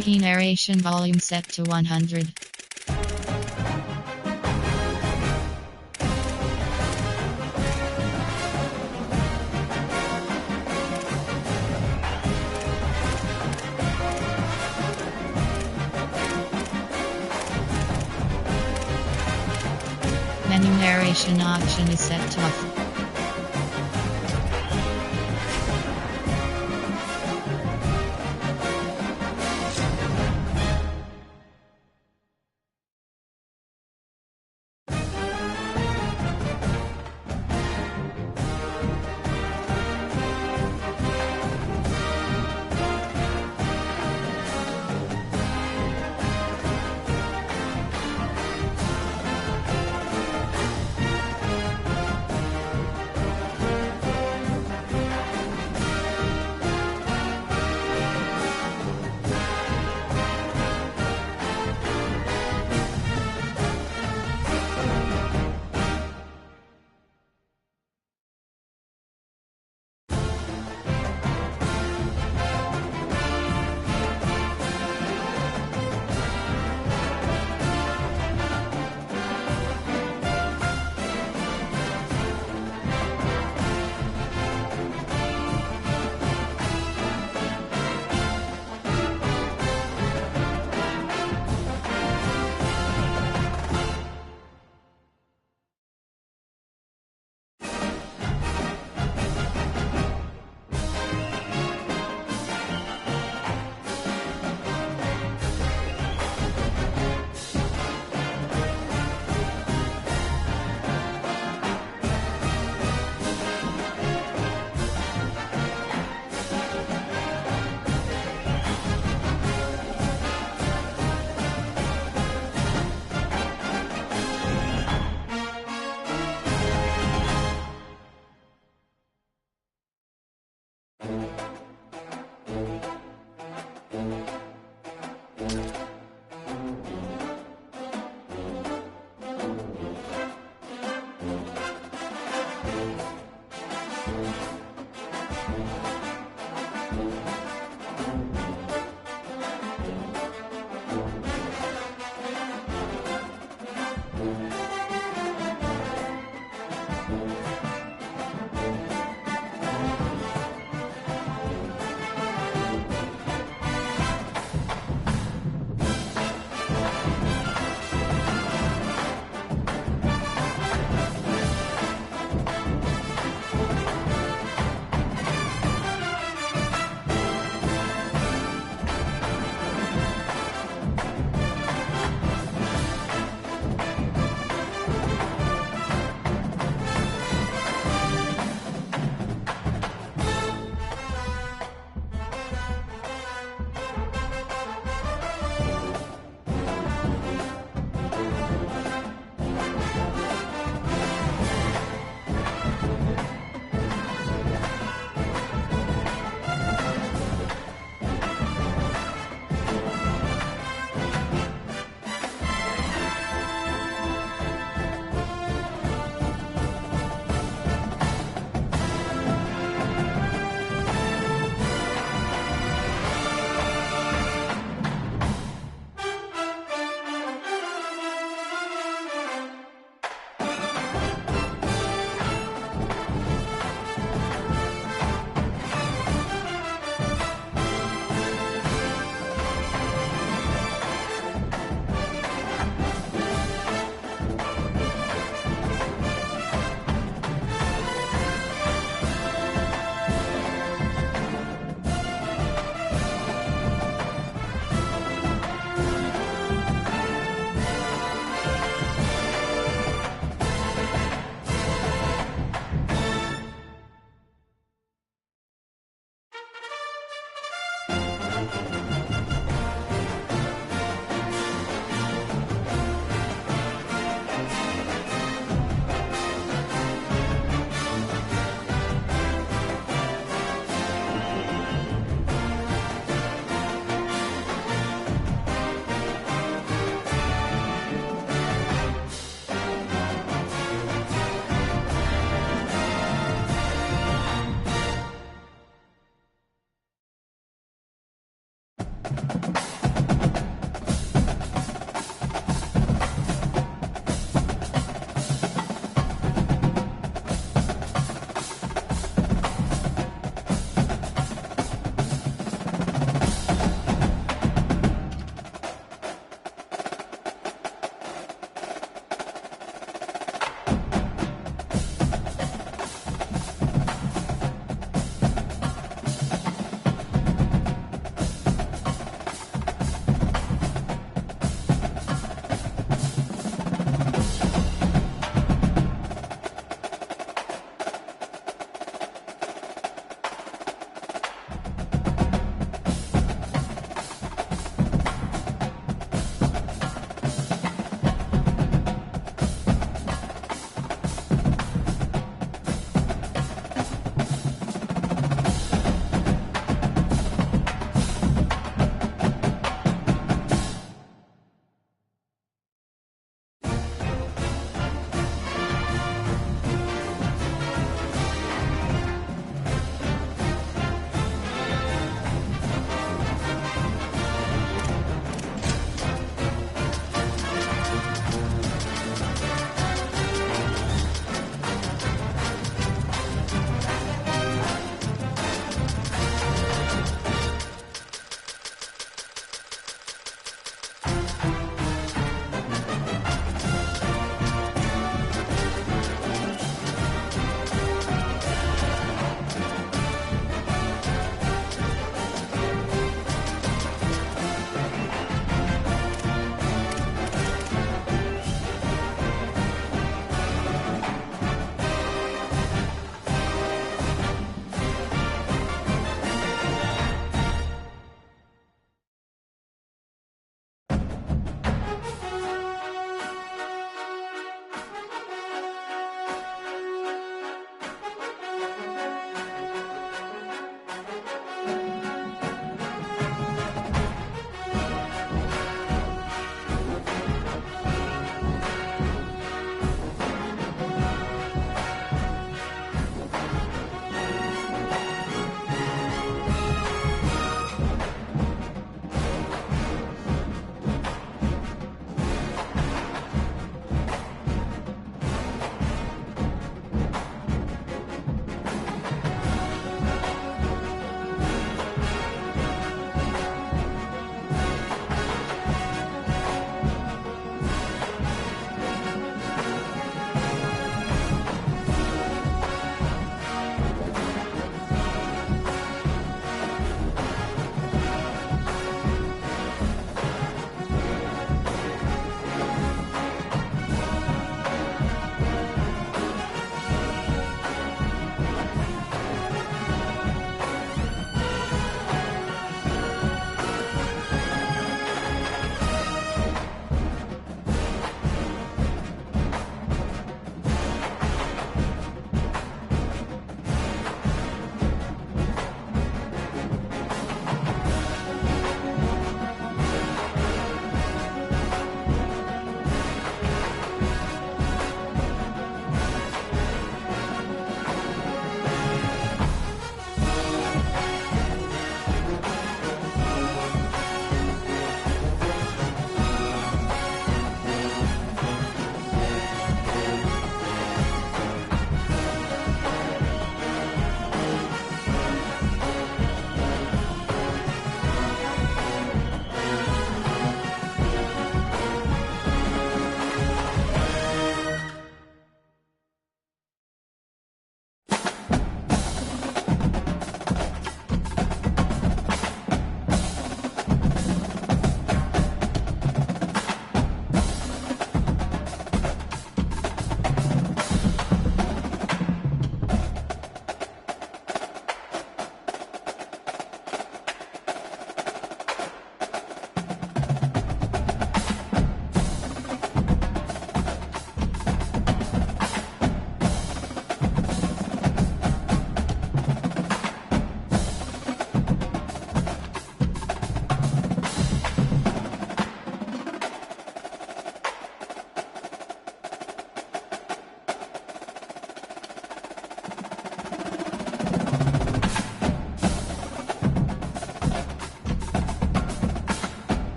Key narration volume set to 100. Menu narration option is set to off.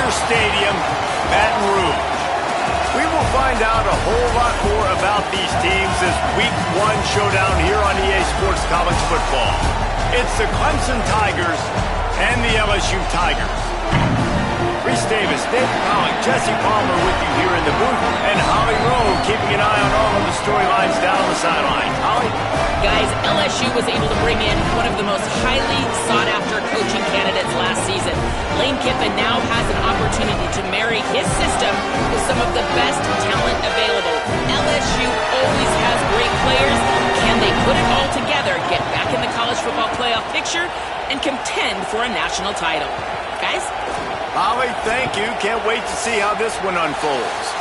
Tiger Stadium, Baton Rouge. We will find out a whole lot more about these teams this Week 1 showdown here on EA Sports College Football. It's the Clemson Tigers and the LSU Tigers. Reese Davis, David Pollock, Jesse Palmer with you here in the booth, and Holly Rowe keeping an eye on all of the storylines down the sidelines. Holly? Guys, LSU was able to bring in one of the most highly sought-after coaching candidates last season. Lane Kiffin now has an opportunity to marry his system with some of the best talent available. LSU always has great players. Can they put it all together, get back in the college football playoff picture, and contend for a national title? Guys? Holly, thank you. Can't wait to see how this one unfolds.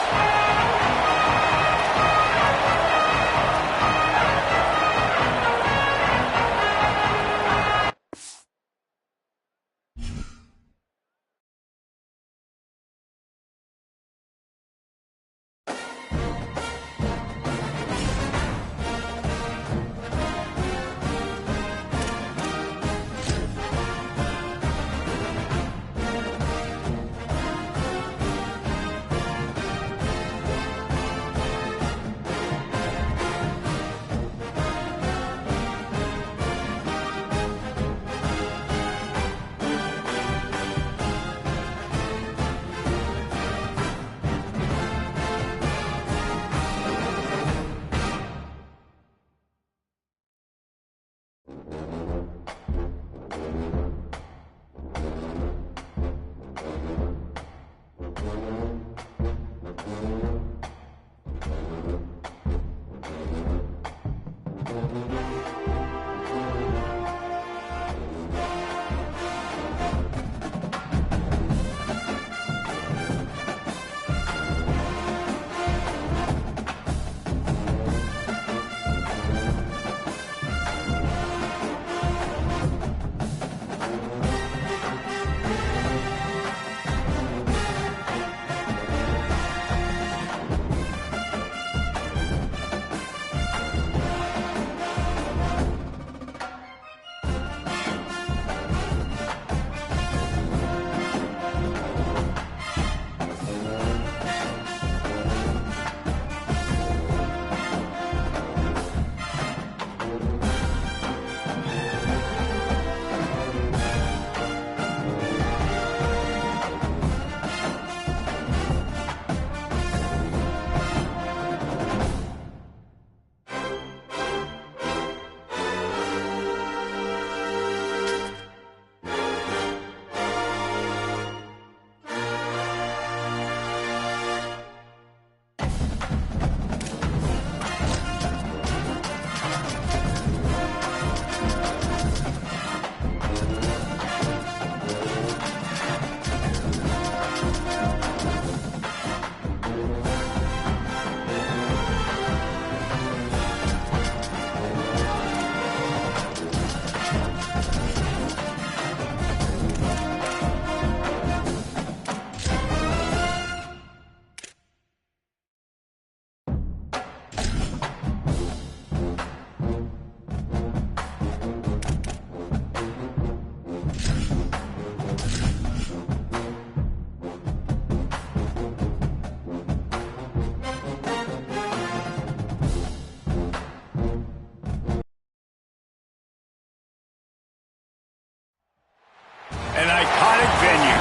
An iconic venue,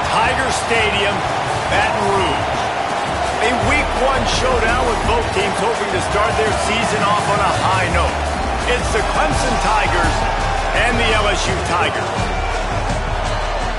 Tiger Stadium, Baton Rouge. A Week 1 showdown with both teams hoping to start their season off on a high note. It's the Clemson Tigers and the LSU Tigers.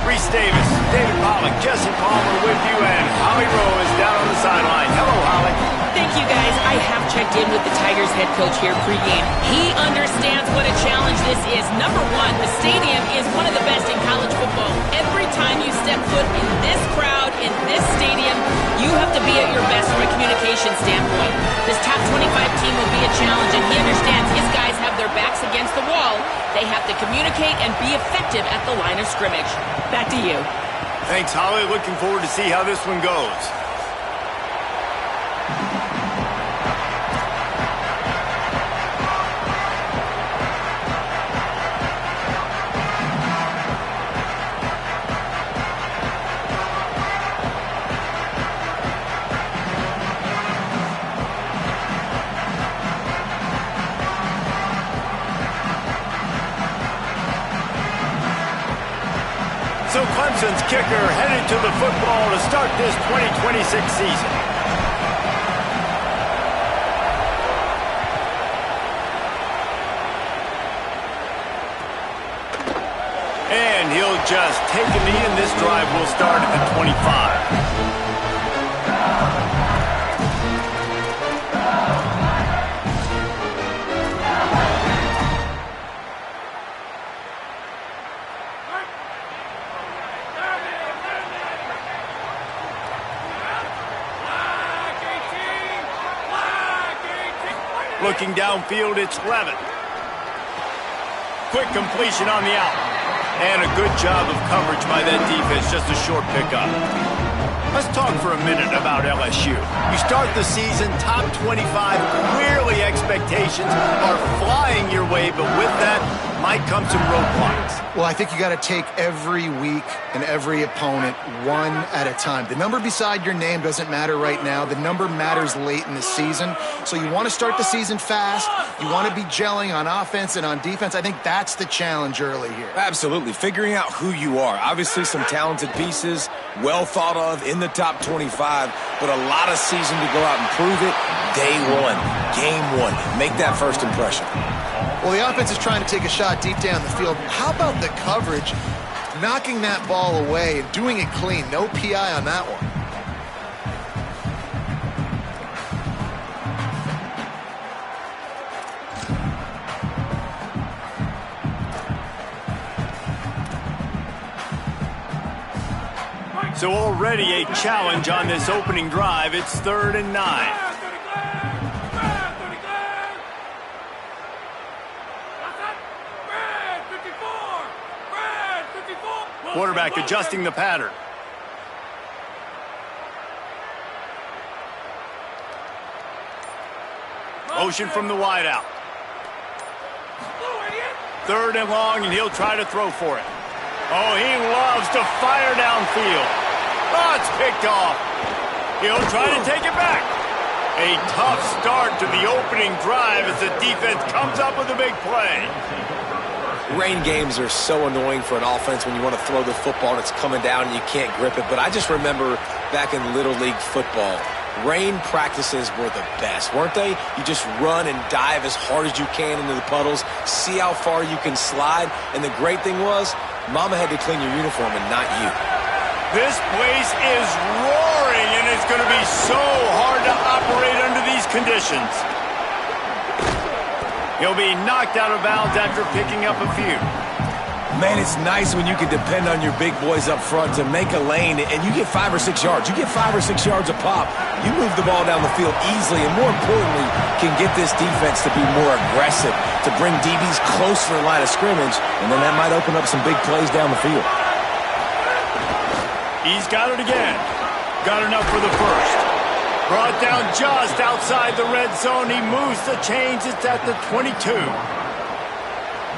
Reese Davis, David Pollock, Jesse Palmer with you, and Holly Rowe is down on the sideline. Hello, Holly. Thank you, guys. I have checked in with the Tigers head coach here pregame. He understands what a challenge this is. Number one, the stadium is one of the best in college football. Every time you step foot in this crowd, in this stadium, you have to be at your best from a communication standpoint. This top 25 team will be a challenge, and he understands his guys have their backs against the wall. They have to communicate and be effective at the line of scrimmage. Back to you. Thanks, Holly. Looking forward to see how this one goes. Clemson's kicker headed to the football to start this 2026 season. And he'll just take a knee, and this drive will start at the 25. Looking downfield, it's Levin. Quick completion on the out. And a good job of coverage by that defense, just a short pickup. Let's talk for a minute about LSU. You start the season top 25. Clearly expectations are flying your way, but with that might come some roadblocks. Well, I think you got to take every week and every opponent one at a time. The number beside your name doesn't matter right now. The number matters late in the season. So you want to start the season fast. You want to be gelling on offense and on defense. I think that's the challenge early here. Absolutely. Figuring out who you are. Obviously some talented pieces, well thought of in the top 25, but a lot of season to go out and prove it. Day one, game one. Make that first impression. Well, the offense is trying to take a shot deep down the field. How about the coverage? Knocking that ball away and doing it clean. No PI on that one. So already a challenge on this opening drive. It's 3rd and 9. Quarterback adjusting the pattern. Motion from the wideout. 3rd and long, and he'll try to throw for it. Oh, he loves to fire downfield. Oh, it's picked off. He'll try to take it back. A tough start to the opening drive as the defense comes up with a big play. Rain games are so annoying for an offense when you want to throw the football and it's coming down and you can't grip it. But I just remember back in Little League football, rain practices were the best, weren't they? You just run and dive as hard as you can into the puddles, see how far you can slide. And the great thing was, Mama had to clean your uniform and not you. This place is roaring, and it's going to be so hard to operate under these conditions. He'll be knocked out of bounds after picking up a few. Man, it's nice when you can depend on your big boys up front to make a lane, and you get 5 or 6 yards. You get 5 or 6 yards a pop. You move the ball down the field easily, and more importantly, can get this defense to be more aggressive, to bring DBs close to the line of scrimmage, and then that might open up some big plays down the field. He's got it again. Got enough for the first. Brought down just outside the red zone. He moves the chains. It's at the 22.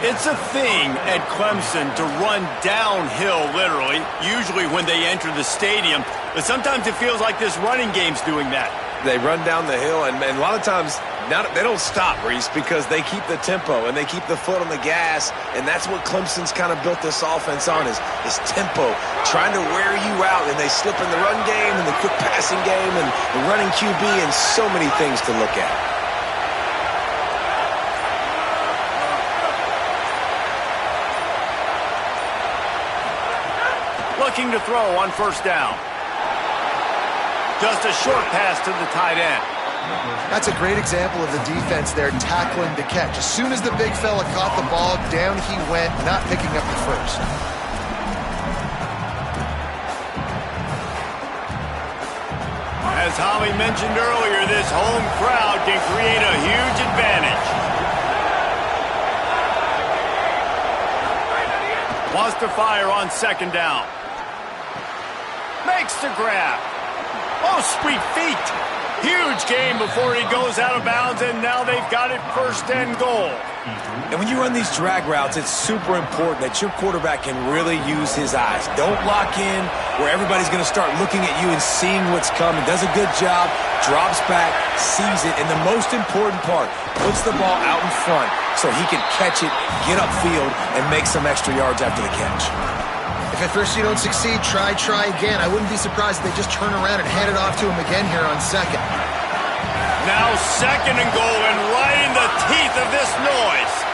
It's a thing at Clemson to run downhill, literally, usually when they enter the stadium. But sometimes it feels like this running game's doing that. They run down the hill, and a lot of times they don't stop, Reese, because they keep the tempo and they keep the foot on the gas, and that's what Clemson's kind of built this offense on is tempo, trying to wear you out, and they slip in the run game and the quick passing game and the running QB and so many things to look at. Looking to throw on 1st down. Just a short pass to the tight end. That's a great example of the defense there tackling the catch. As soon as the big fella caught the ball, down he went, not picking up the first. As Holly mentioned earlier, this home crowd can create a huge advantage. Wants to fire on 2nd down. Makes the grab. Oh, sweet feet. Huge game before he goes out of bounds, and now they've got it 1st and goal. And when you run these drag routes, it's super important that your quarterback can really use his eyes. Don't lock in where everybody's going to start looking at you and seeing what's coming. Does a good job, drops back, sees it, and the most important part, puts the ball out in front so he can catch it, get upfield, and make some extra yards after the catch. If If at first you don't succeed, try again. I wouldn't be surprised if they just turn around and hand it off to him again here on second. Now 2nd and goal, and right in the teeth of this noise.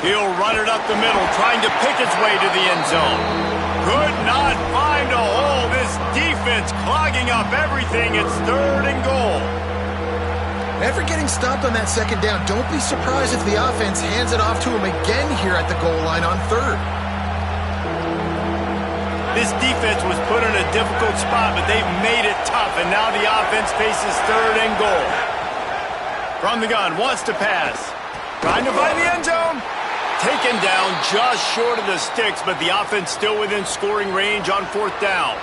He'll run it up the middle, trying to pick its way to the end zone. Could not find a hole. This defense clogging up everything. It's 3rd and goal. After getting stopped on that 2nd down, don't be surprised if the offense hands it off to him again here at the goal line on 3rd. This defense was put in a difficult spot, but they've made it tough, and now the offense faces 3rd and goal. From the gun, wants to pass. Trying to find the end zone. Taken down just short of the sticks, but the offense still within scoring range on 4th down.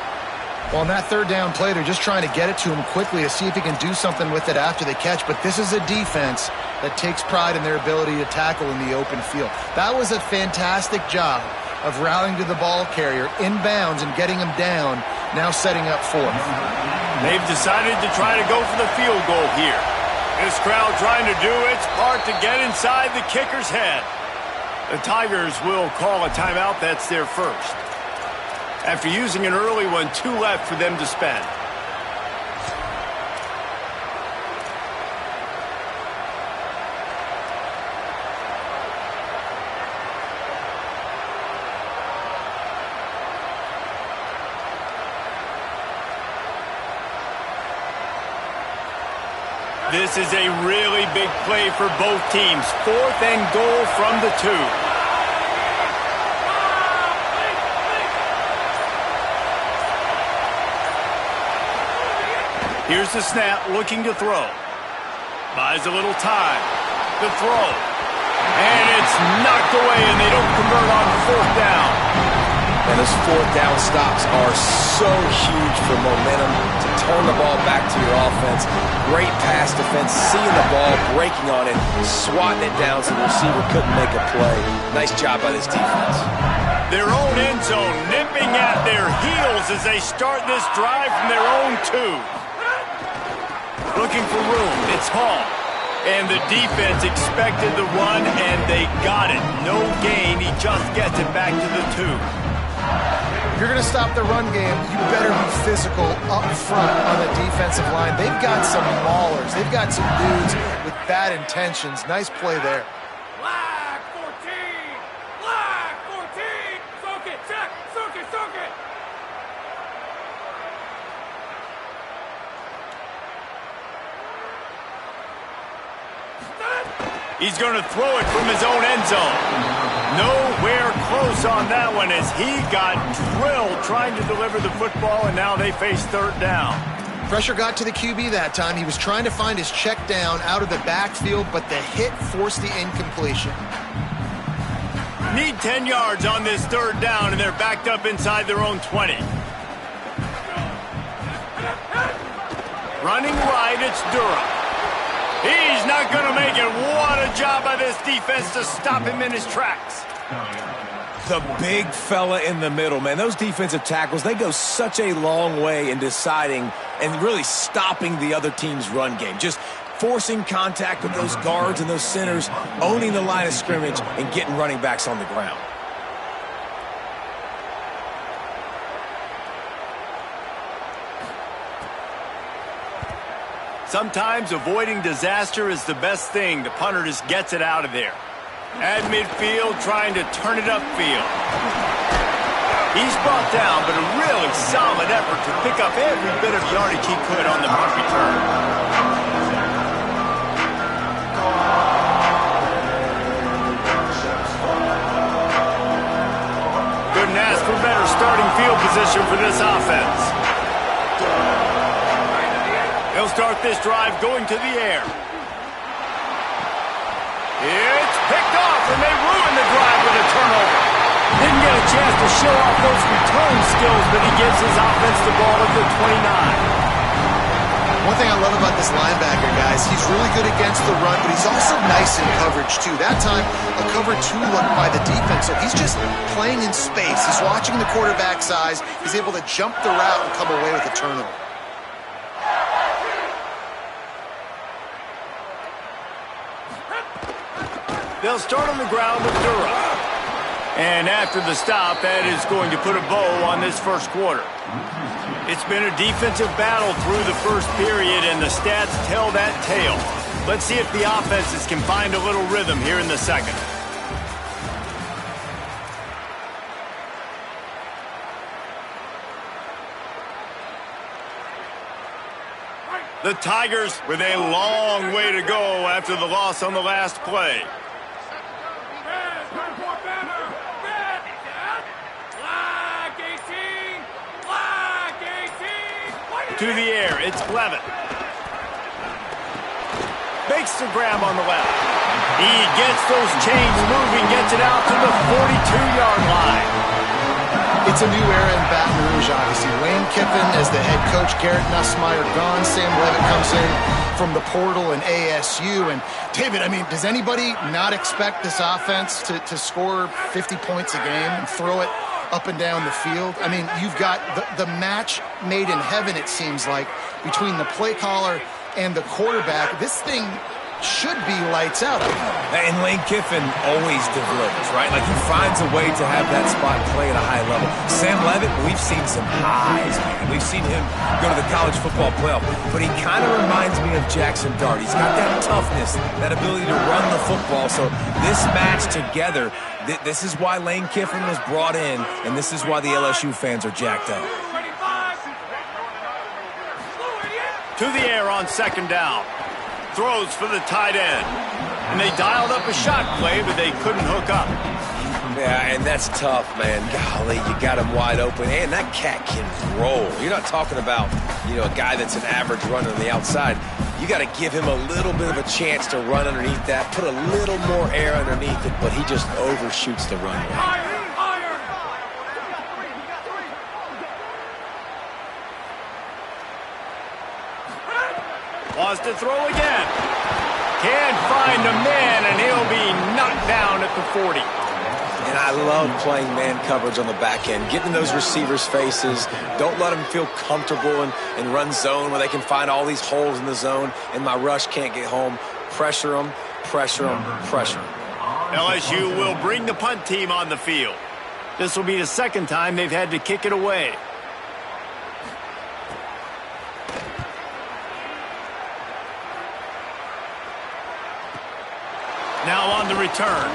Well, on that 3rd down play, they're just trying to get it to him quickly to see if he can do something with it after the catch. But this is a defense that takes pride in their ability to tackle in the open field. That was a fantastic job of rallying to the ball carrier, inbounds, and getting him down, now setting up 4th. They've decided to try to go for the field goal here. This crowd trying to do its part to get inside the kicker's head. The Tigers will call a timeout. That's their first. After using an early one, 2 left for them to spend. This is a really big play for both teams. 4th and goal from the 2. Here's the snap, looking to throw. Buys a little time. The throw. And it's knocked away, and they don't convert on 4th down. And those 4th down stops are so huge for momentum to turn the ball back to your offense. Great pass defense, seeing the ball, breaking on it, swatting it down so the receiver couldn't make a play. Nice job by this defense. Their own end zone nipping at their heels as they start this drive from their own 2. Looking for room, it's Hall. And the defense expected the run, and they got it. No gain, he just gets it back to the 2. If you're going to stop the run game, you better be physical up front on the defensive line. They've got some maulers. They've got some dudes with bad intentions. Nice play there. Flag 14! Flag 14! Soak it, check! Soak it, soak it! He's going to throw it from his own end zone. Nowhere close on that one as he got drilled trying to deliver the football, and now they face 3rd down. Pressure got to the QB that time. He was trying to find his check down out of the backfield, but the hit forced the incompletion. Need 10 yards on this 3rd down, and they're backed up inside their own 20. Running right, it's Durham. He's not going to make it. What a job by this defense to stop him in his tracks. The big fella in the middle, man. Those defensive tackles, they go such a long way in deciding and really stopping the other team's run game. Just forcing contact with those guards and those centers, owning the line of scrimmage, and getting running backs on the ground. Sometimes avoiding disaster is the best thing. The punter just gets it out of there. At midfield, trying to turn it upfield. He's brought down, but a really solid effort to pick up every bit of yardage he could on the punt return. Couldn't ask for better starting field position for this offense. They'll start this drive going to the air. It's picked off, and they ruin the drive with a turnover. Didn't get a chance to show off those return skills, but he gives his offense the ball at the 29. One thing I love about this linebacker, guys, he's really good against the run, but he's also nice in coverage, too. That time, a cover 2 look by the defense, so he's just playing in space. He's watching the quarterback's eyes. He's able to jump the route and come away with a turnover. They'll start on the ground with Dura. And after the stop, that is going to put a bow on this first quarter. It's been a defensive battle through the first period, and the stats tell that tale. Let's see if the offenses can find a little rhythm here in the second. The Tigers with a long way to go after the loss on the last play. To the air, it's Levin. Makes the grab on the left. He gets those chains moving, gets it out to the 42-yard line. It's a new era in Baton Rouge, obviously. Lane Kiffin as the head coach, Garrett Nussmeier gone. Sam Levitt comes in from the portal in ASU. And, David, I mean, does anybody not expect this offense to score 50 points a game and throw it up and down the field? I mean, you've got the match made in heaven, it seems like, between the play caller and the quarterback. This thing should be lights out. And Lane Kiffin always delivers, right? Like, he finds a way to have that spot play at a high level. Sam Levitt, we've seen some highs, man. We've seen him go to the college football playoff, but he kind of reminds me of Jackson Dart. He's got that toughness, that ability to run the football. So this match together, this is why Lane Kiffin was brought in, and this is why the LSU fans are jacked up. To the air on second down. Throws for the tight end. And they dialed up a shot play, but they couldn't hook up. Yeah, and that's tough, man. Golly, you got him wide open. And that cat can roll. You're not talking about, a guy that's an average runner on the outside. You got to give him a little bit of a chance to run underneath that, put a little more air underneath it, but he just overshoots the runway. Wants to throw again. Can't find a man, and he'll be knocked down at the 40. And I love playing man coverage on the back end, getting in those receivers' faces. Don't let them feel comfortable and run zone where they can find all these holes in the zone, and my rush can't get home. Pressure them, pressure them, pressure them. LSU will bring the punt team on the field. This will be the second time they've had to kick it away. Now on the return.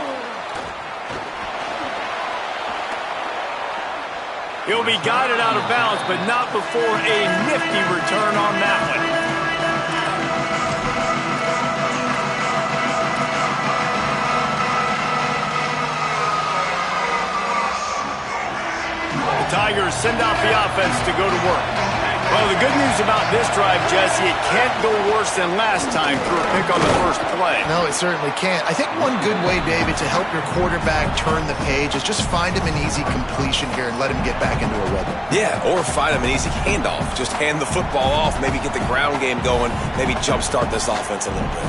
He'll be guided out of bounds, but not before a nifty return on that one. The Tigers send out the offense to go to work. Well, the good news about this drive, Jesse, it can't go worse than last time through a pick on the first play. No, it certainly can't. I think one good way, David, to help your quarterback turn the page is just find him an easy completion here and let him get back into a rhythm. Yeah, or find him an easy handoff. Just hand the football off, maybe get the ground game going, maybe jumpstart this offense a little bit.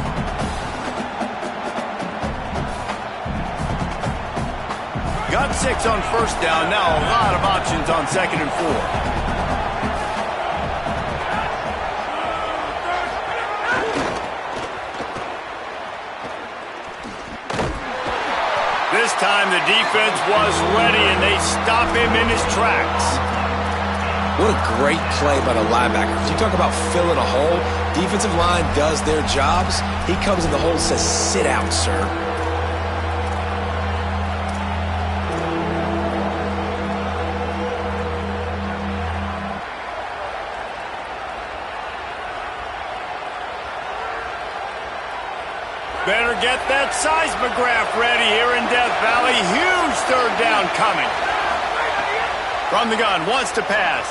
Got 6 on first down. Now a lot of options on 2nd and 4. This time the defense was ready, and they stop him in his tracks. What a great play by the linebackers. You talk about filling a hole. Defensive line does their jobs. He comes in the hole and says, "Sit out, sir." Better get that seismograph ready here in Death Valley. Huge third down coming. From the gun, wants to pass.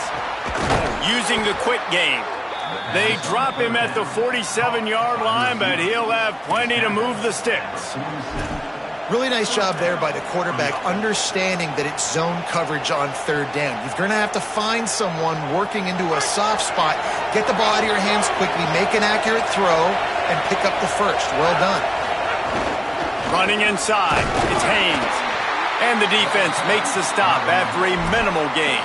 Using the quick game. They drop him at the 47-yard line, but he'll have plenty to move the sticks. Really nice job there by the quarterback, understanding that it's zone coverage on third down. You're going to have to find someone working into a soft spot, get the ball out of your hands quickly, make an accurate throw, and pick up the first. Well done. Running inside, it's Haynes. And the defense makes the stop after a minimal gain.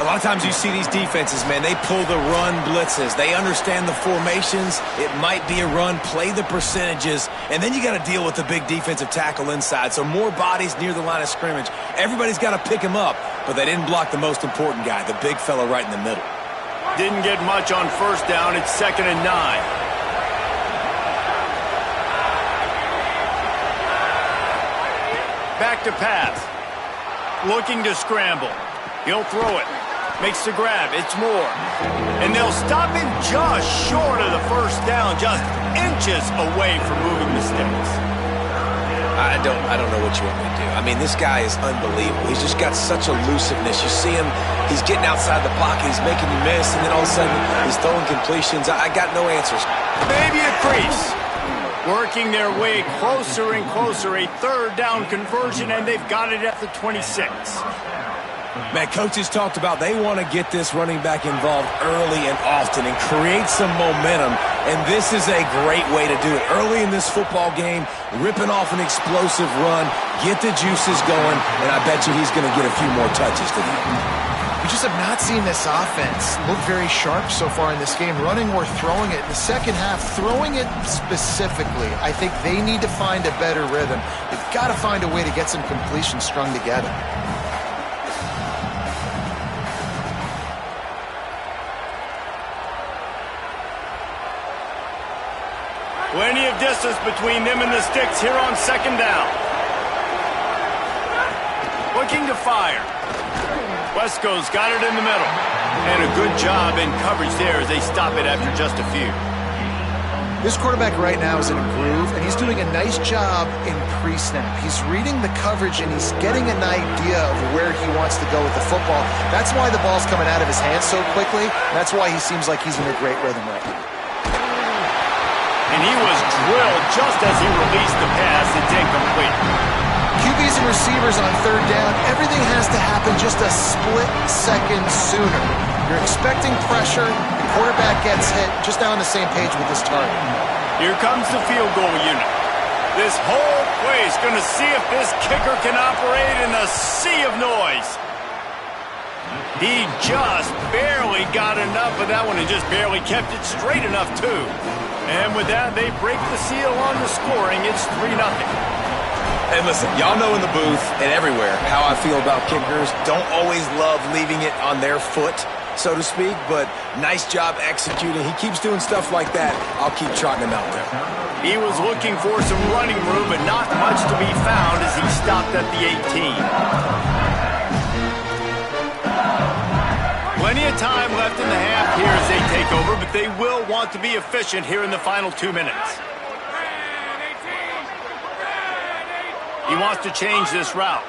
A lot of times you see these defenses, man, they pull the run blitzes. They understand the formations. It might be a run, play the percentages, and then you got to deal with the big defensive tackle inside. So more bodies near the line of scrimmage. Everybody's got to pick him up, but they didn't block the most important guy, the big fella right in the middle. Didn't get much on first down. It's 2nd and 9. Back to pass. Looking to scramble. He'll throw it. Makes the grab. It's Moore. And they'll stop him just short of the first down, just inches away from moving the sticks. I don't know what you want me to do. I mean, this guy is unbelievable. He's just got such elusiveness. You see him, he's getting outside the pocket, he's making you miss, and then all of a sudden he's throwing completions. I got no answers. Maybe a crease. Working their way closer and closer. A third down conversion, and they've got it at the 26. Man, coaches talked about they want to get this running back involved early and often and create some momentum, and this is a great way to do it. Early in this football game, ripping off an explosive run, get the juices going, and I bet you he's going to get a few more touches today. We just have not seen this offense look very sharp so far in this game, running or throwing it. In the second half, throwing it specifically, I think they need to find a better rhythm. They've got to find a way to get some completions strung together. Plenty of distance between them and the sticks here on 2nd down. Looking to fire. Wesco's got it in the middle. And a good job in coverage there as they stop it after just a few. This quarterback right now is in a groove, and he's doing a nice job in pre-snap. He's reading the coverage, and he's getting an idea of where he wants to go with the football. That's why the ball's coming out of his hands so quickly. That's why he seems like he's in a great rhythm right now. And he was drilled just as he released the pass. It's incomplete. QBs and receivers on third down, everything has to happen just a split second sooner. You're expecting pressure, the quarterback gets hit, just now on the same page with this target. Here comes the field goal unit. This whole place going to see if this kicker can operate in the sea of noise. He just barely got enough of that one and just barely kept it straight enough, too. And with that, they break the seal on the scoring. It's 3-0. And listen, y'all know in the booth and everywhere how I feel about kickers. Don't always love leaving it on their foot, so to speak, but nice job executing. He keeps doing stuff like that. I'll keep trotting him out there. He was looking for some running room, but not much to be found as he stopped at the 18. Plenty of time left in the half here as they take over, but they will want to be efficient here in the final 2 minutes. He wants to change this route.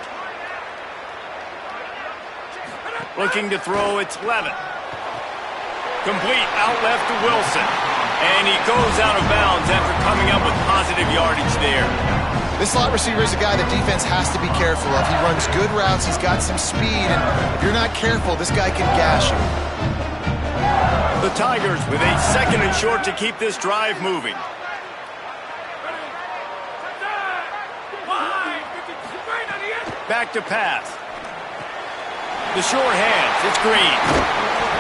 Looking to throw, it's Levin. Complete out left to Wilson. And he goes out of bounds after coming up with positive yardage there. This slot receiver is a guy the defense has to be careful of. He runs good routes, he's got some speed, and if you're not careful, this guy can gash you. The Tigers with a 2nd and short to keep this drive moving. Back to pass. The short hands, it's Green.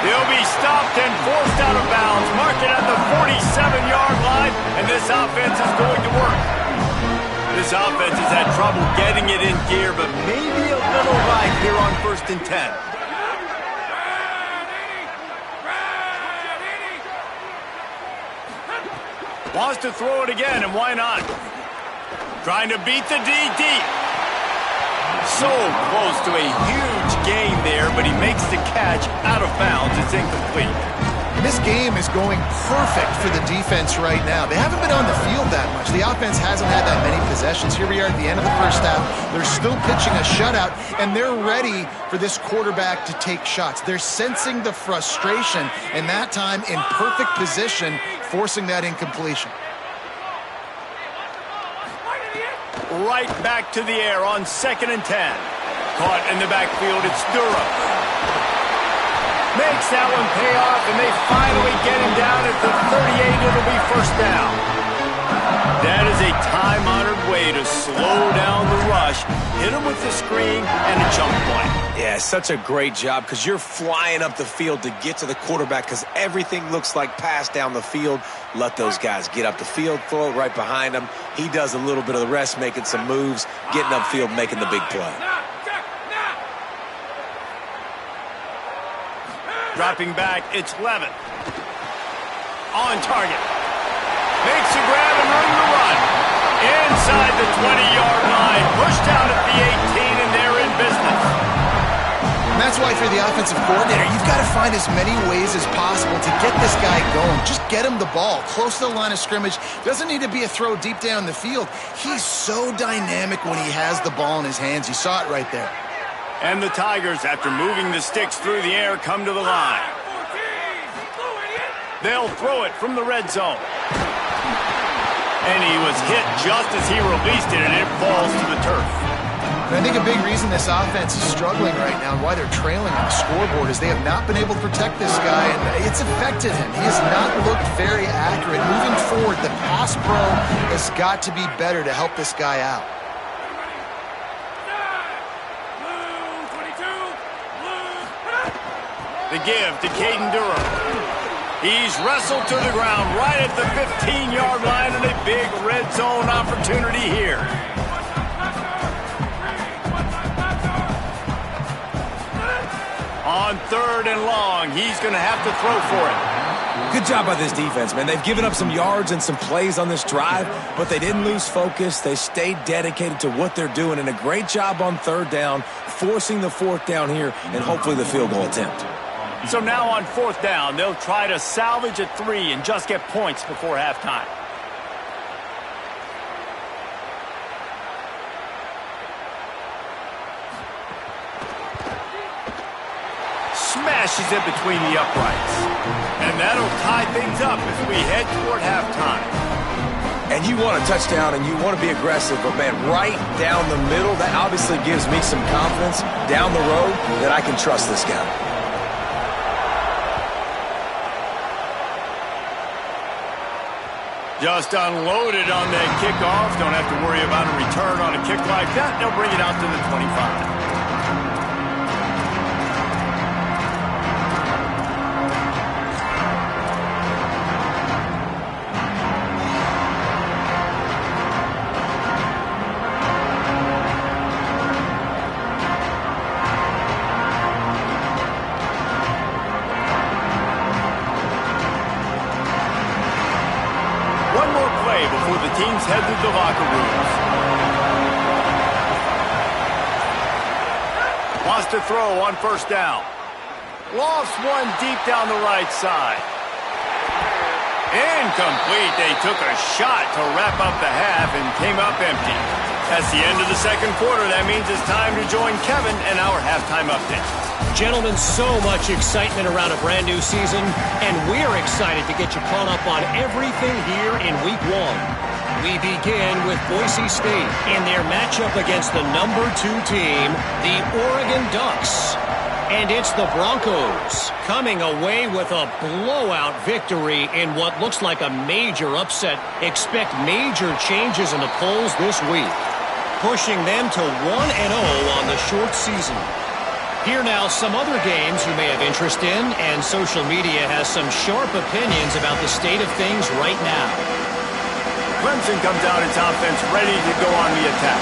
They'll be stopped and forced out of bounds. Mark it at the 47-yard line, and this offense is going to work. This offense has had trouble getting it in gear, but maybe a little right here on 1st and 10. Wants to throw it again, and why not? Trying to beat the D deep. So close to a huge gain there, but he makes the catch out of bounds. It's incomplete. This game is going perfect for the defense right now. They haven't been on the field that much. The offense hasn't had that many possessions. Here we are at the end of the first half. They're still pitching a shutout, and they're ready for this quarterback to take shots. They're sensing the frustration, and that time in perfect position, forcing that incompletion. right back to the air on 2nd and 10. Caught in the backfield, it's Durham. Makes that one pay off, and they finally get him down at the 38. It'll be first down. That is a time-honored way to slow down the rush, hit him with the screen, and a jump play. Yeah, such a great job because you're flying up the field to get to the quarterback because everything looks like pass down the field. Let those guys get up the field, throw it right behind him. He does a little bit of the rest, making some moves, getting upfield, making the big play. Dropping back, it's Levin. On target. Makes a grab and room to run. Inside the 20-yard line. Pushed out at the 18, and they're in business. And that's why, if you're the offensive coordinator, you've got to find as many ways as possible to get this guy going. Just get him the ball close to the line of scrimmage. Doesn't need to be a throw deep down the field. He's so dynamic when he has the ball in his hands. You saw it right there. And the Tigers, after moving the sticks through the air, come to the line. They'll throw it from the red zone. And he was hit just as he released it, and it falls to the turf. And I think a big reason this offense is struggling right now and why they're trailing on the scoreboard is they have not been able to protect this guy, and it's affected him. He has not looked very accurate. Moving forward, the pass pro has got to be better to help this guy out. The give to Caden Durham. He's wrestled to the ground right at the 15-yard line, and a big red zone opportunity here. On 3rd and long, he's going to have to throw for it. Good job by this defense, man. They've given up some yards and some plays on this drive, but they didn't lose focus. They stayed dedicated to what they're doing, and a great job on 3rd down, forcing the 4th down here, and hopefully the field goal attempt. So now on 4th down, they'll try to salvage a 3 and just get points before halftime. Smashes it between the uprights. And that'll tie things up as we head toward halftime. And you want a touchdown and you want to be aggressive, but man, right down the middle, that obviously gives me some confidence down the road that I can trust this guy. Just unloaded on that kickoff. Don't have to worry about a return on a kick like that. They'll bring it out to the 25. Before the teams head to the locker rooms. Wants to throw on 1st down. Lofts one deep down the right side. Incomplete. They took a shot to wrap up the half and came up empty. That's the end of the 2nd quarter. That means it's time to join Kevin and our halftime update. Gentlemen, so much excitement around a brand new season, and we're excited to get you caught up on everything here in Week 1. We begin with Boise State in their matchup against the number 2 team, the Oregon Ducks. And it's the Broncos coming away with a blowout victory in what looks like a major upset. Expect major changes in the polls this week, pushing them to 1-0 on the short season. Here now, some other games you may have interest in, and social media has some sharp opinions about the state of things right now. Clemson comes out its offense ready to go on the attack.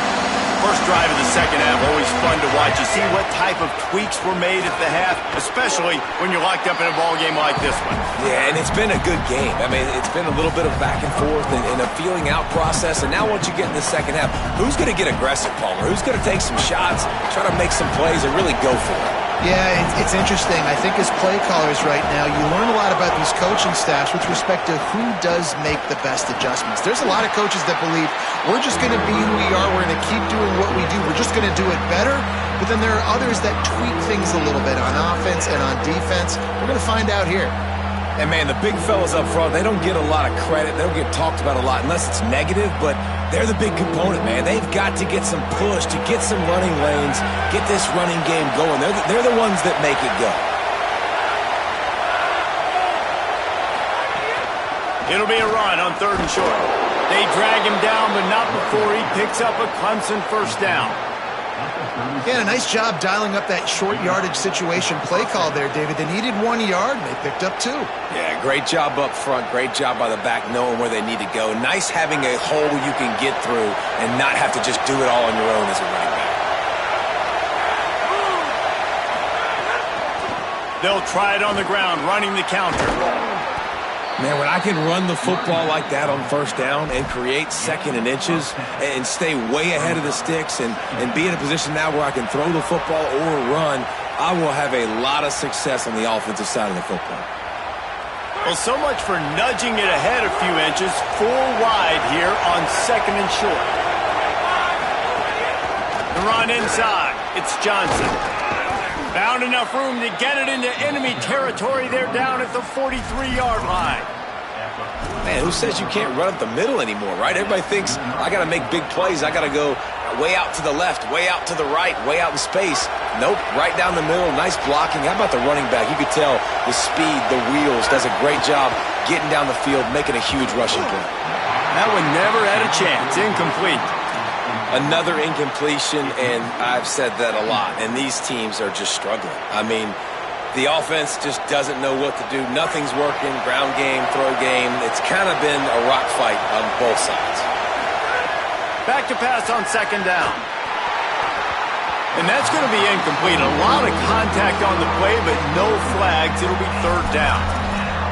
First drive of the 2nd half, always fun to watch. You see what type of tweaks were made at the half, especially when you're locked up in a ball game like this one. Yeah, and it's been a good game. I mean, it's been a little bit of back and forth and a feeling out process. And now once you get in the 2nd half, who's going to get aggressive, Palmer? Who's going to take some shots, try to make some plays, and really go for it? Yeah, it's interesting. I think as play callers right now, you learn a lot about these coaching staffs with respect to who does make the best adjustments. There's a lot of coaches that believe we're just going to be who we are. We're going to keep doing what we do. We're just going to do it better. But then there are others that tweak things a little bit on offense and on defense. We're going to find out here. And, man, the big fellas up front, they don't get a lot of credit. They don't get talked about a lot unless it's negative, but they're the big component, man. They've got to get some push, to get some running lanes, get this running game going. They're the ones that make it go. It'll be a run on 3rd and short. They drag him down, but not before he picks up a Clemson first down. Yeah, nice job dialing up that short yardage situation play call there, David. They needed 1 yard, and they picked up 2. Yeah, great job up front. Great job by the back knowing where they need to go. Nice having a hole you can get through and not have to just do it all on your own as a running back. They'll try it on the ground, running the counter. Man, when I can run the football like that on 1st down and create 2nd and inches and stay way ahead of the sticks and be in a position now where I can throw the football or run, I will have a lot of success on the offensive side of the football. Well, so much for nudging it ahead a few inches. 4 wide here on 2nd and short. The run inside. It's Johnson. Found enough room to get it into enemy territory. They're down at the 43-yard line. Man, who says you can't run up the middle anymore, right? Everybody thinks, I got to make big plays. I got to go way out to the left, way out to the right, way out in space. Nope, right down the middle. Nice blocking. How about the running back? You could tell the speed, the wheels, does a great job getting down the field, making a huge rushing play. That one never had a chance. Incomplete. Another incompletion, and I've said that a lot, and these teams are just struggling. I mean, the offense just doesn't know what to do. Nothing's working, ground game, throw game. It's kind of been a rock fight on both sides. Back to pass on 2nd down. And that's going to be incomplete. A lot of contact on the play, but no flags. It'll be 3rd down.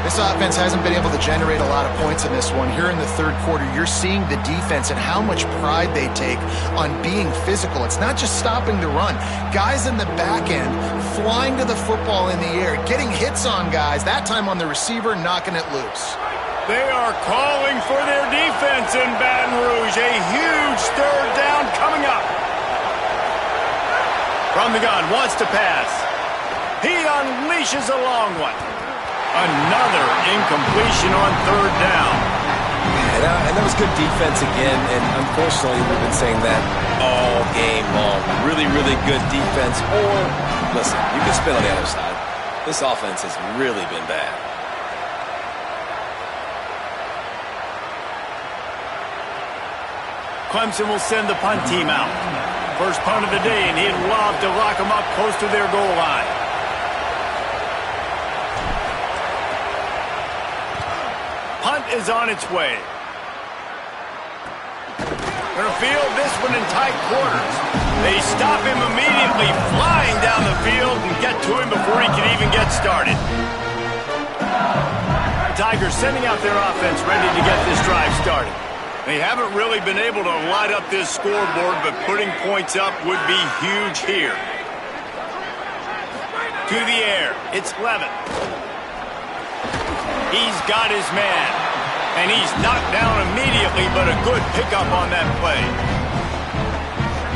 This offense hasn't been able to generate a lot of points in this one. Here in the 3rd quarter, you're seeing the defense and how much pride they take on being physical. It's not just stopping the run. Guys in the back end flying to the football in the air, getting hits on guys, that time on the receiver, knocking it loose. They are calling for their defense in Baton Rouge. A huge 3rd down coming up. From the gun, wants to pass. He unleashes a long one. Another incompletion on 3rd down. And that was good defense again, and unfortunately we've been saying that all game long. Really, really good defense. Or, listen, you can spin on the other side. This offense has really been bad. Clemson will send the punt team out. First punt of the day, and he'd love to lock them up close to their goal line. Punt is on its way. They're going to field this one in tight quarters. They stop him immediately, flying down the field and get to him before he can even get started. The Tigers sending out their offense ready to get this drive started. They haven't really been able to light up this scoreboard, but putting points up would be huge here. To the air, it's Levin. He's got his man, and he's knocked down immediately, but a good pickup on that play.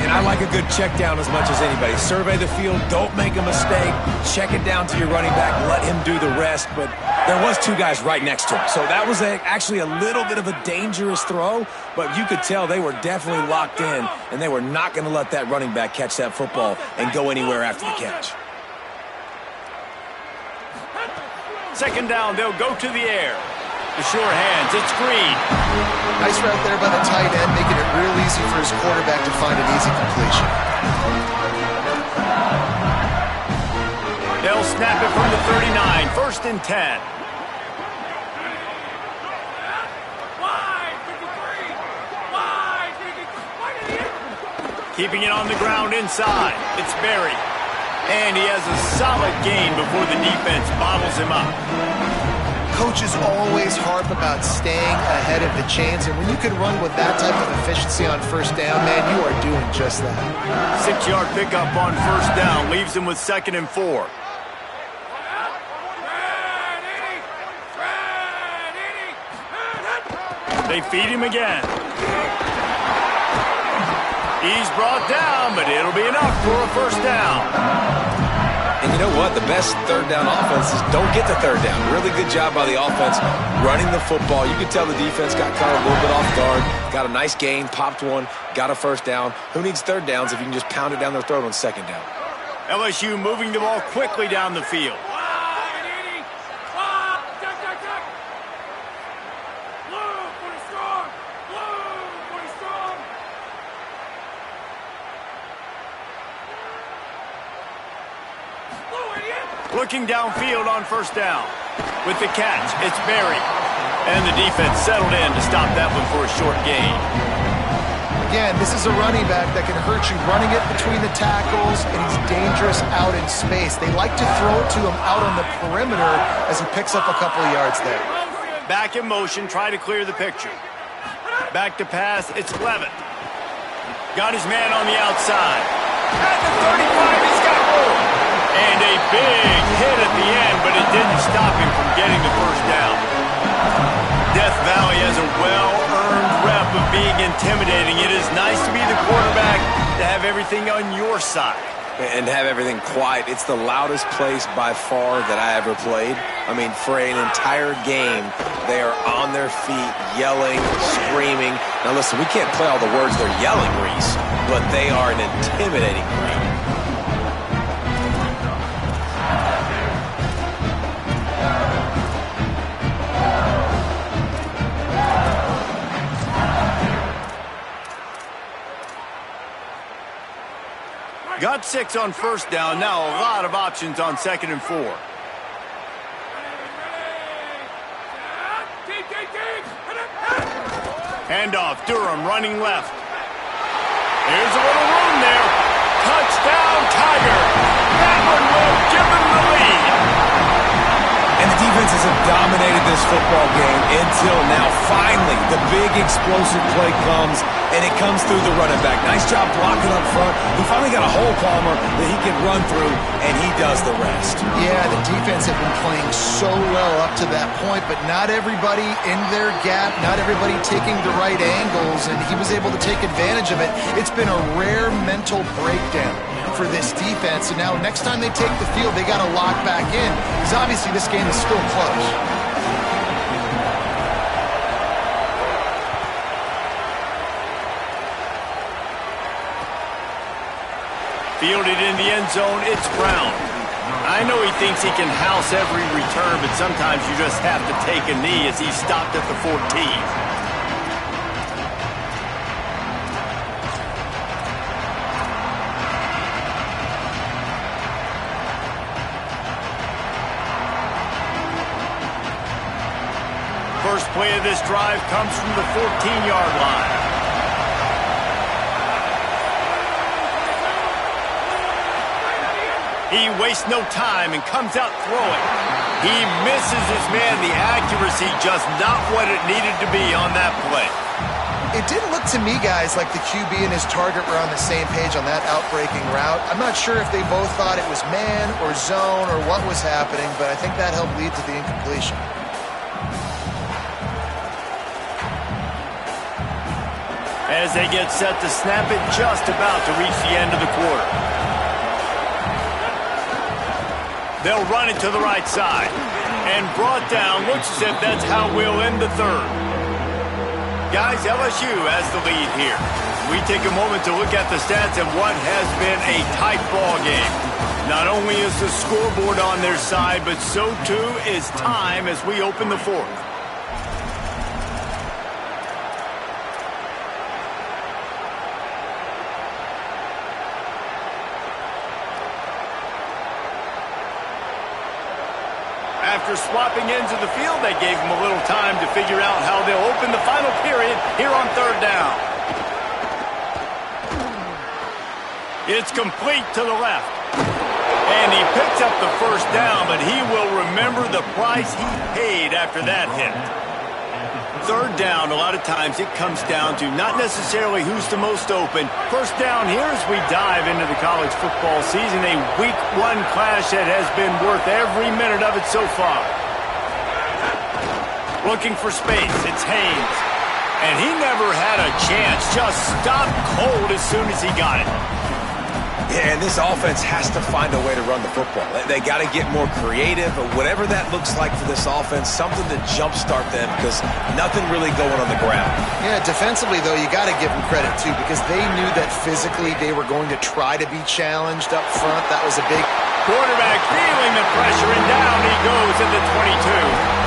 And I like a good check down as much as anybody. Survey the field, don't make a mistake, check it down to your running back, let him do the rest. But there was 2 guys right next to him, so that was actually a little bit of a dangerous throw, but you could tell they were definitely locked in, and they were not going to let that running back catch that football and go anywhere after the catch. 2nd down, they'll go to the air. The sure hands, it's Green. Nice route there by the tight end, making it real easy for his quarterback to find an easy completion. They'll snap it from the 39, 1st and 10. Keeping it on the ground inside, it's Berry. And he has a solid gain before the defense bottles him up. Coaches always harp about staying ahead of the chains, and when you can run with that type of efficiency on 1st down, man, you are doing just that. 6-yard pickup on 1st down leaves him with 2nd and 4. They feed him again. He's brought down, but it'll be enough for a 1st down. And you know what? The best third down offenses don't get the third down. Really good job by the offense running the football. You could tell the defense got caught a little bit off guard. Got a nice gain, popped one, got a first down. Who needs third downs if you can just pound it down their throat on second down? LSU moving the ball quickly down the field. Looking downfield on first down. With the catch, it's Berry. And the defense settled in to stop that one for a short gain. Again, this is a running back that can hurt you running it between the tackles, and he's dangerous out in space. They like to throw it to him out on the perimeter as he picks up a couple of yards there. Back in motion, try to clear the picture. Back to pass, it's Levitt. Got his man on the outside. At the 35, he's got room. And a big hit at the end, but it didn't stop him from getting the first down. Death Valley has a well-earned rep of being intimidating. It is nice to be the quarterback, to have everything on your side. And have everything quiet. It's the loudest place by far that I ever played. I mean, for an entire game, they are on their feet, yelling, screaming. Now listen, we can't play all the words they're yelling, Reese, but they are an intimidating crowd. Got 6 on first down. Now a lot of options on 2nd and 4. Handoff. Durham running left. There's a little room there. Touchdown, Tiger. That one will give them the lead. And the defenses have dominated this football game until now. Finally, the big explosive play comes, and it comes through the running back. Nice job blocking up front. He finally got a hole, Palmer, that he can run through, and he does the rest. Yeah, the defense had been playing so well up to that point, but not everybody in their gap, not everybody taking the right angles, and he was able to take advantage of it. It's been a rare mental breakdown for this defense, and now next time they take the field, they got to lock back in, because obviously this game is still close. Fielded in the end zone, it's Brown. I know he thinks he can house every return, but sometimes you just have to take a knee as he stopped at the 14. First play of this drive comes from the 14-yard line. He wastes no time and comes out throwing. He misses his man. The accuracy just not what it needed to be on that play. It didn't look to me, guys, like the QB and his target were on the same page on that outbreaking route. I'm not sure if they both thought it was man or zone or what was happening, but I think that helped lead to the incompletion. As they get set to snap it, just about to reach the end of the quarter. They'll run it to the right side. And brought down. Looks as if that's how we'll end the third. Guys, LSU has the lead here. We take a moment to look at the stats of what has been a tight ball game. Not only is the scoreboard on their side, but so too is time as we open the fourth. After swapping ends of the field, they gave them a little time to figure out how they'll open the final period here on third down. It's complete to the left. And he picks up the first down, but he will remember the price he paid after that hit. Third down, a lot of times it comes down to not necessarily who's the most open. First down here as we dive into the college football season, a week 1 clash that has been worth every minute of it so far. Looking for space, it's Haynes. And he never had a chance, just stopped cold as soon as he got it. Yeah, and this offense has to find a way to run the football. They got to get more creative, or whatever that looks like for this offense, something to jumpstart them, because nothing really going on the ground. Yeah, defensively, though, you got to give them credit, too, because they knew that physically they were going to try to be challenged up front. That was a big... Quarterback feeling the pressure, and down he goes at the 22.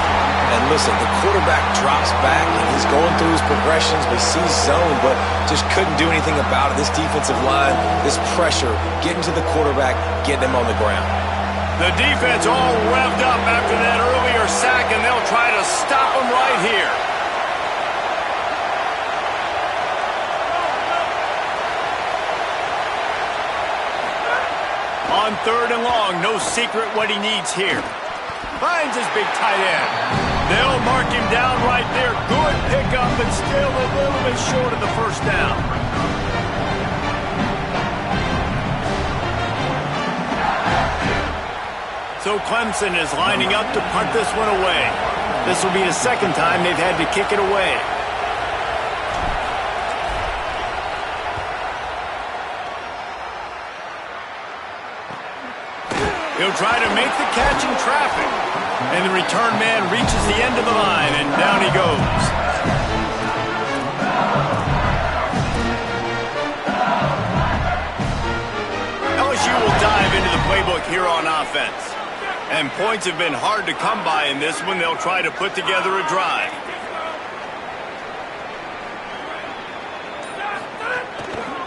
And listen, the quarterback drops back, and he's going through his progressions. We see zone, but just couldn't do anything about it. This defensive line, this pressure, getting to the quarterback, getting him on the ground. The defense all revved up after that earlier sack, and they'll try to stop him right here. On 3rd and long, no secret what he needs here. Finds his big tight end. They'll mark him down right there. Good pickup, but still a little bit short of the first down. So Clemson is lining up to punt this one away. This will be the second time they've had to kick it away. He'll try to make the catch in traffic. And the return man reaches the end of the line, and down he goes. LSU will dive into the playbook here on offense. And points have been hard to come by in this one. They'll try to put together a drive.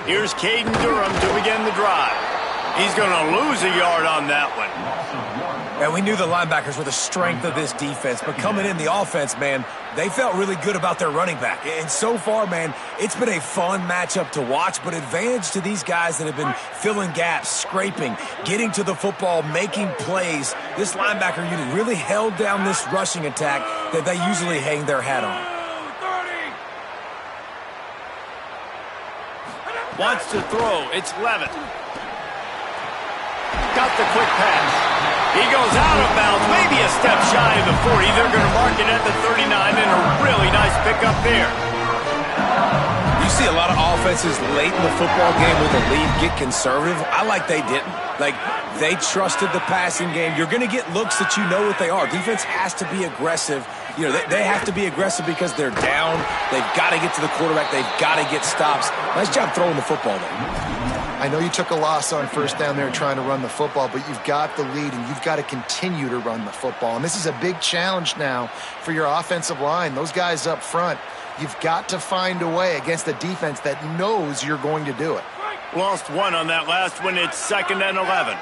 Here's Caden Durham to begin the drive. He's going to lose a yard on that one. And we knew the linebackers were the strength of this defense, but coming in the offense, man, they felt really good about their running back. And so far, man, it's been a fun matchup to watch, but advantage to these guys that have been filling gaps, scraping, getting to the football, making plays. This linebacker unit really held down this rushing attack that they usually hang their hat on. Wants to throw. It's Levitt. Got the quick pass. He goes out of bounds, maybe a step shy of the 40. They're going to mark it at the 39, and a really nice pickup there. You see a lot of offenses late in the football game with a lead get conservative. I like they didn't. Like, they trusted the passing game. You're going to get looks that you know what they are. Defense has to be aggressive. You know, they have to be aggressive because they're down. They've got to get to the quarterback. They've got to get stops. Nice job throwing the football there. I know you took a loss on first down there trying to run the football, but you've got the lead, and you've got to continue to run the football. And this is a big challenge now for your offensive line. Those guys up front, you've got to find a way against a defense that knows you're going to do it. Lost one on that last one. It's 2nd and 11.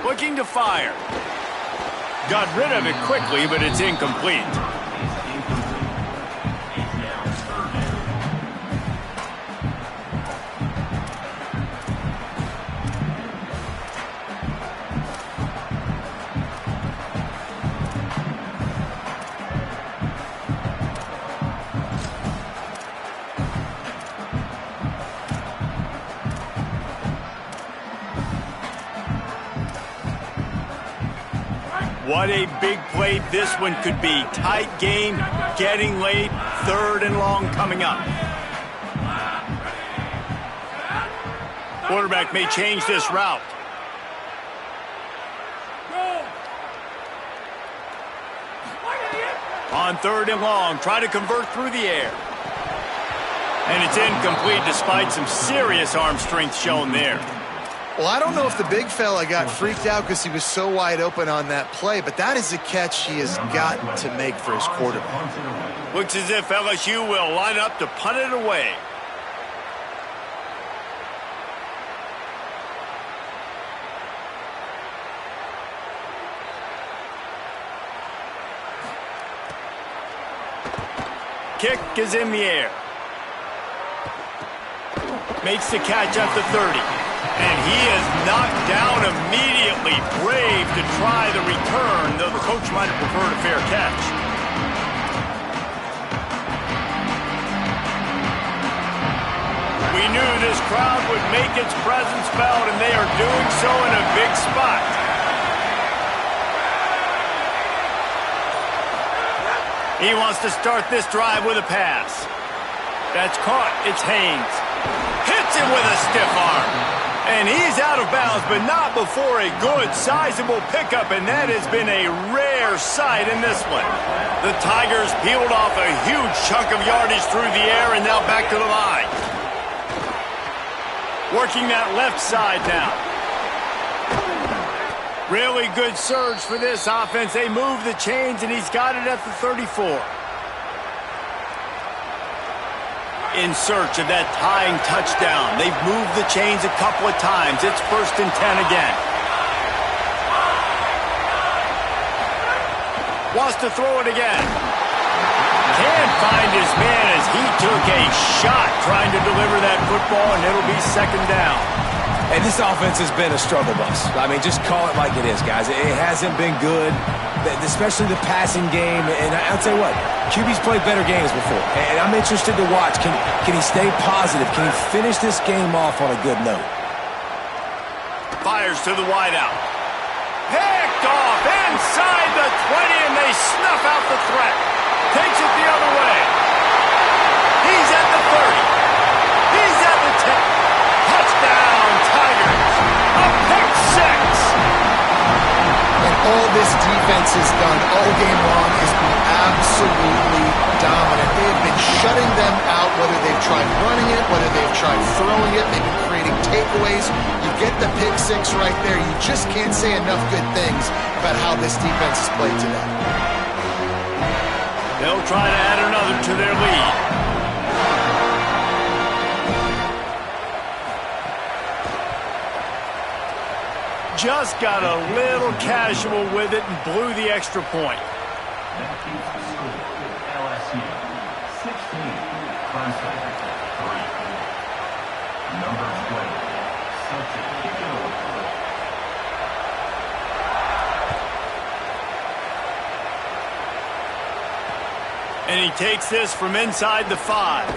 Looking to fire. Got rid of it quickly, but it's incomplete. What a big play this one could be. Tight game, getting late, 3rd and long coming up. Quarterback may change this route. On 3rd and long, try to convert through the air. And it's incomplete despite some serious arm strength shown there. Well, I don't know if the big fella got freaked out because he was so wide open on that play, but that is a catch he has got to make for his quarterback. Looks as if LSU will line up to punt it away. Kick is in the air. Makes the catch at the 30. And he is knocked down immediately. Brave to try the return, though the coach might have preferred a fair catch. We knew this crowd would make its presence felt, and they are doing so in a big spot. He wants to start this drive with a pass. That's caught. It's Haynes. Hits him with a stiff arm. And he's out of bounds, but not before a good, sizable pickup, and that has been a rare sight in this one. The Tigers peeled off a huge chunk of yardage through the air and now back to the line. Working that left side now. Really good surge for this offense. They move the chains, and he's got it at the 34. In search of that tying touchdown. They've moved the chains a couple of times. It's 1st and 10 again. Wants to throw it again. Can't find his man as he took a shot trying to deliver that football, and it'll be 2nd down. And this offense has been a struggle bus. I mean, just call it like it is, guys. It hasn't been good, especially the passing game. And I'll tell you what, QB's played better games before. And I'm interested to watch. Can he stay positive? Can he finish this game off on a good note? Fires to the wideout. Picked off inside the 20, and they snuff out the threat. Takes it the other way. He's at the 30. He's at the 10. Touchdown, Tigers. A pick six. And all this defense has done all game long is be absolutely dominant. They have been shutting them out, whether they've tried running it, whether they've tried throwing it. They've been creating takeaways. You get the pick six right there. You just can't say enough good things about how this defense has played today. They'll try to add another to their lead. Just got a little casual with it and blew the extra point. And he takes this from inside the 5.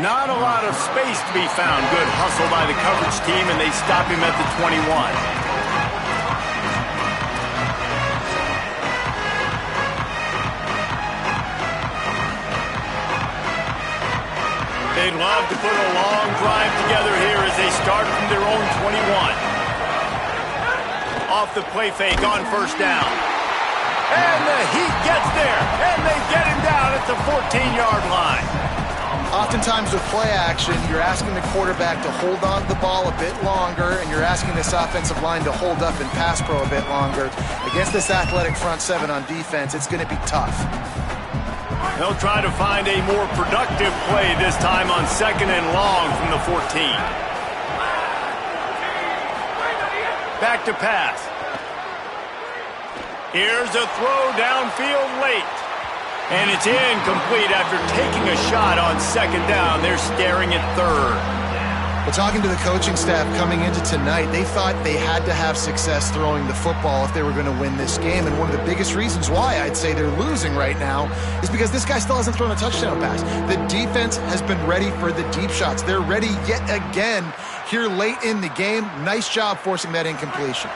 Not a lot of space to be found. Good hustle by the coverage team, and they stop him at the 21. They'd love to put a long drive together here as they start from their own 21. Off the play fake on 1st down. And the Heat gets there, and they get him down at the 14-yard line. Oftentimes with play action, you're asking the quarterback to hold on to the ball a bit longer, and you're asking this offensive line to hold up in pass pro a bit longer. Against this athletic front 7 on defense, it's going to be tough. They'll try to find a more productive play this time on 2nd and long from the 14. Back to pass. Here's a throw downfield late. And it's incomplete after taking a shot on 2nd down. They're staring at 3rd. Well, talking to the coaching staff coming into tonight, they thought they had to have success throwing the football if they were going to win this game. And one of the biggest reasons why I'd say they're losing right now is because this guy still hasn't thrown a touchdown pass. The defense has been ready for the deep shots. They're ready yet again here late in the game. Nice job forcing that incompletion.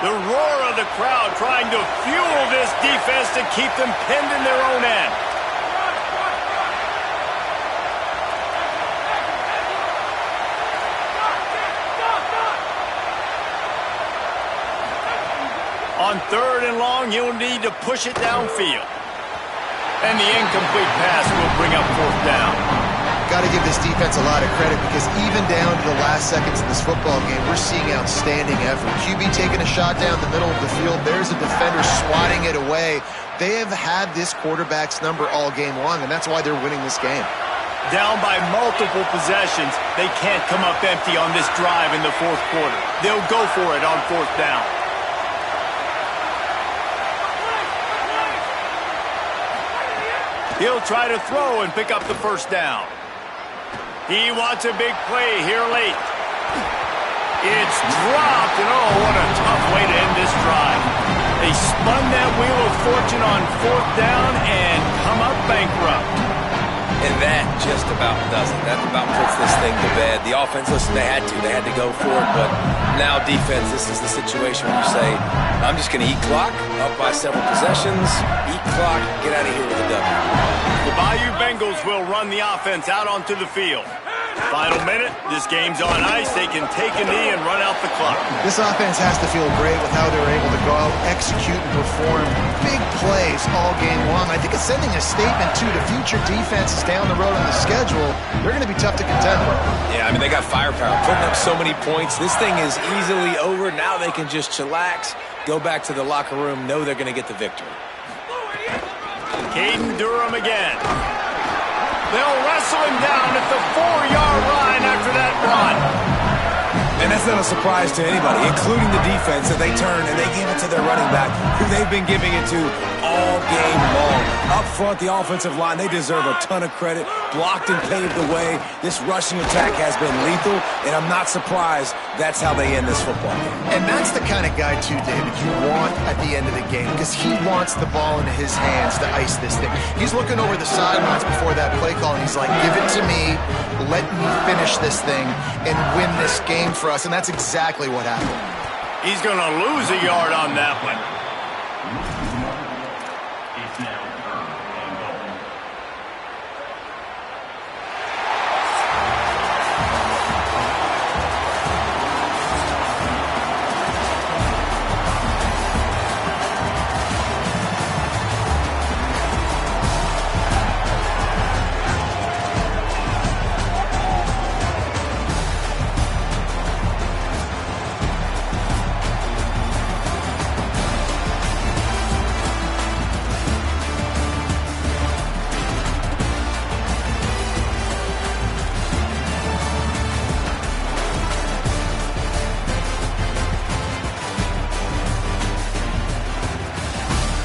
The roar of the crowd trying to fuel this defense to keep them pinned in their own end. On 3rd and long, you'll need to push it downfield. And the incomplete pass will bring up 4th down. Got to give this defense a lot of credit because even down to the last seconds of this football game, we're seeing outstanding effort. QB taking a shot down the middle of the field. There's a defender swatting it away. They have had this quarterback's number all game long, and that's why they're winning this game. Down by multiple possessions, they can't come up empty on this drive in the 4th quarter. They'll go for it on 4th down. He'll try to throw and pick up the 1st down. He wants a big play here late. It's dropped, and oh, what a tough way to end this drive. They spun that wheel of fortune on 4th down and come up bankrupt. And that just about does it. That about puts this thing to bed. The offense, listen, they had to go for it, but now defense, this is the situation where you say, I'm just going to eat clock, up by several possessions, eat clock, get out of here with a W. The Bayou Bengals will run the offense out onto the field. Final minute, this game's on ice. They can take a knee and run out the clock. This offense has to feel great with how they were able to go out, execute, and perform big plays all game long. I think it's sending a statement, too, to future defenses down the road on the schedule. They're going to be tough to contend with. Yeah, I mean, they got firepower, putting up so many points. This thing is easily over. Now they can just chillax, go back to the locker room, know they're going to get the victory. Caden Durham again. They'll wrestle him down at the 4-yard line after that run. And that's not a surprise to anybody, including the defense, that they turn and they give it to their running back, who they've been giving it to all game long. Up front, the offensive line, they deserve a ton of credit. Blocked and paved the way. This rushing attack has been lethal, and I'm not surprised that's how they end this football game. And that's the kind of guy, too, David, you want at the end of the game, because he wants the ball into his hands to ice this thing. He's looking over the sidelines before that play call, and he's like, give it to me, let me finish this thing, and win this game for us, and that's exactly what happened. He's going to lose a yard on that one.